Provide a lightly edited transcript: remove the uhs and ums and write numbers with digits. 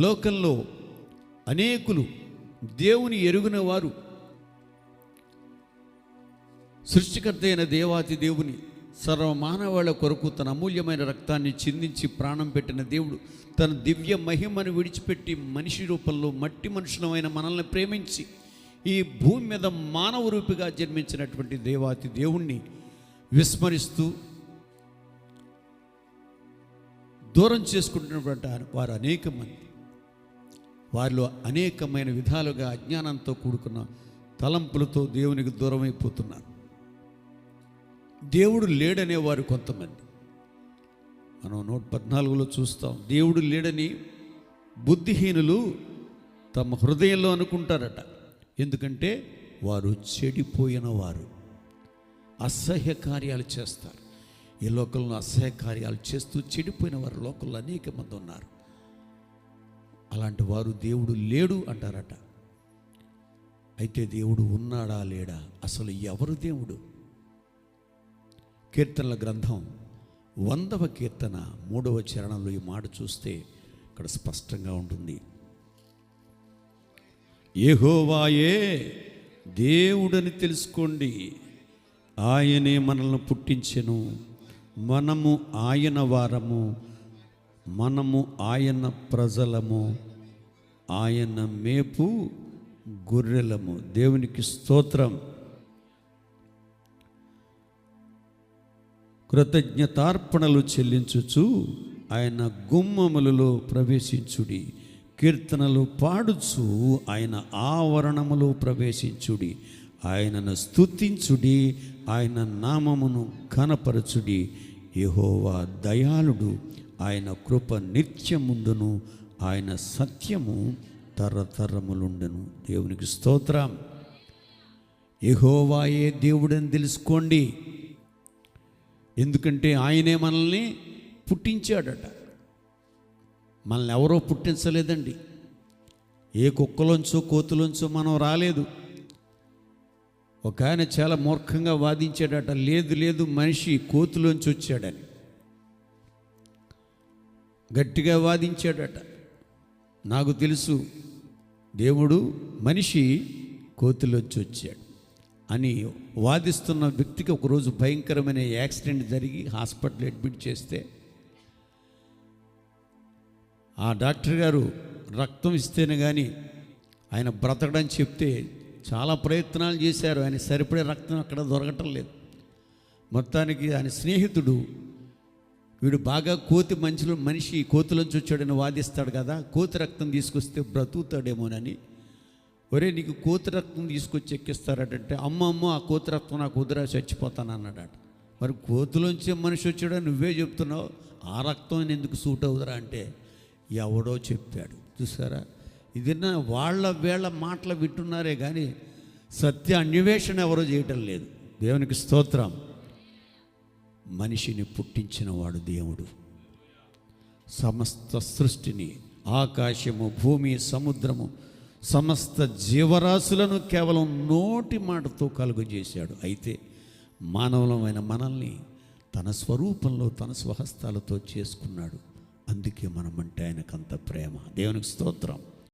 లోకంలో అనేకులు దేవుని ఎరుగిన వారు సృష్టికర్త అయిన దేవాతి దేవుని సర్వమానవాళ కొరకు తన అమూల్యమైన రక్తాన్ని చిందించి ప్రాణం పెట్టిన దేవుడు తన దివ్య మహిమను విడిచిపెట్టి మనిషి రూపంలో మట్టి మనుషులమైన మనల్ని ప్రేమించి ఈ భూమి మీద మానవ రూపిగా జన్మించినటువంటి దేవాతి దేవుణ్ణి విస్మరిస్తూ దూరం చేసుకుంటున్నటువంటి వారు అనేక మంది. వారిలో అనేకమైన విధాలుగా అజ్ఞానంతో కూడుకున్న తలంపులతో దేవునికి దూరం అయిపోతున్నారు. దేవుడు లేడనేవారు కొంతమంది. మనం 114లో చూస్తాం, దేవుడు లేడని బుద్ధిహీనులు తమ హృదయంలో అనుకుంటారట. ఎందుకంటే వారు చెడిపోయిన వారు, అసహ్య కార్యాలు చేస్తారు. ఈ లోకంలో అసహ్య కార్యాలు చేస్తూ చెడిపోయిన వారు లోకంలో అనేక మంది ఉన్నారు. అలాంటి వారు దేవుడు లేడు అంటారట. అయితే దేవుడు ఉన్నాడా లేడా? అసలు ఎవరు దేవుడు? కీర్తనల గ్రంథం 100వ కీర్తన 3వ చరణంలో ఈ మాట చూస్తే ఇక్కడ స్పష్టంగా ఉంటుంది. యెహోవాయే దేవుడని తెలుసుకోండి, ఆయనే మనల్ని పుట్టించెను, మనము ఆయన వారము, మనము ఆయన ప్రజలము, ఆయన మేపు గొర్రెలము. దేవునికి స్తోత్రం. కృతజ్ఞతార్పణలు చెల్లించుచు ఆయన గుమ్మములలో ప్రవేశించుడి, కీర్తనలు పాడుచు ఆయన ఆవరణములో ప్రవేశించుడి, ఆయనను స్తుతించుడి, ఆయన నామమును ఘనపరచుడి. యెహోవా దయాళుడు, ఆయన కృప నిత్యముండును, ఆయన సత్యము తరతరములుండును. దేవునికి స్తోత్రం. యెహోవాయే దేవుడని తెలుసుకోండి, ఎందుకంటే ఆయనే మనల్ని పుట్టించాడట. మనల్ని ఎవరో పుట్టించలేదండి. ఏ కుక్కలోంచో కోతులోంచో మనం రాలేదు. ఒక ఆయన చాలా మూర్ఖంగా వాదించాడట, లేదు లేదు మనిషి కోతులోంచి వచ్చాడని గట్టిగా వాదించాడట. నాకు తెలుసు దేవుడు మనిషి కోతులోంచి వచ్చాడు అని వాదిస్తున్న వ్యక్తికి ఒకరోజు భయంకరమైన యాక్సిడెంట్ జరిగి హాస్పిటల్ అడ్మిట్ చేస్తే ఆ డాక్టర్ గారు రక్తం ఇస్తేనే కానీ ఆయన బ్రతకడని చెప్తే చాలా ప్రయత్నాలు చేశారు. ఆయన సరిపడే రక్తం అక్కడ దొరకటం లేదు. మొత్తానికి ఆయన స్నేహితుడు, వీడు బాగా మనిషి కోతులోంచి వచ్చాడని వాదిస్తాడు కదా, కోతి రక్తం తీసుకొస్తే బ్రతుకుతాడేమోనని, ఒరే నీకు కోతి రక్తం తీసుకొచ్చి ఎక్కిస్తారటంటే, అమ్మ ఆ కోతి రక్తం నాకు వదిరా చచ్చిపోతాను అన్నాడట. మరి కోతులోంచి మనిషి వచ్చాడో నువ్వే చెప్తున్నావు, ఆ రక్తం ఎందుకు సూట్ అవుతురా అంటే ఎవడో చెప్పాడు. చూసారా, ఇది వీళ్ళ మాటలు వింటున్నారే కానీ సత్య అన్వేషణ ఎవరో చేయటం లేదు. దేవునికి స్తోత్రం. మనిషిని పుట్టించిన వాడు దేవుడు. సమస్త సృష్టిని, ఆకాశము, భూమి, సముద్రము, సమస్త జీవరాశులను కేవలం నోటి మాటతో కలుగజేశాడు. అయితే మానవులమైన మనల్ని తన స్వరూపంలో తన స్వహస్తాలతో చేసుకున్నాడు. అందుకే మనమంటే ఆయనకంత ప్రేమ. దేవునికి స్తోత్రం.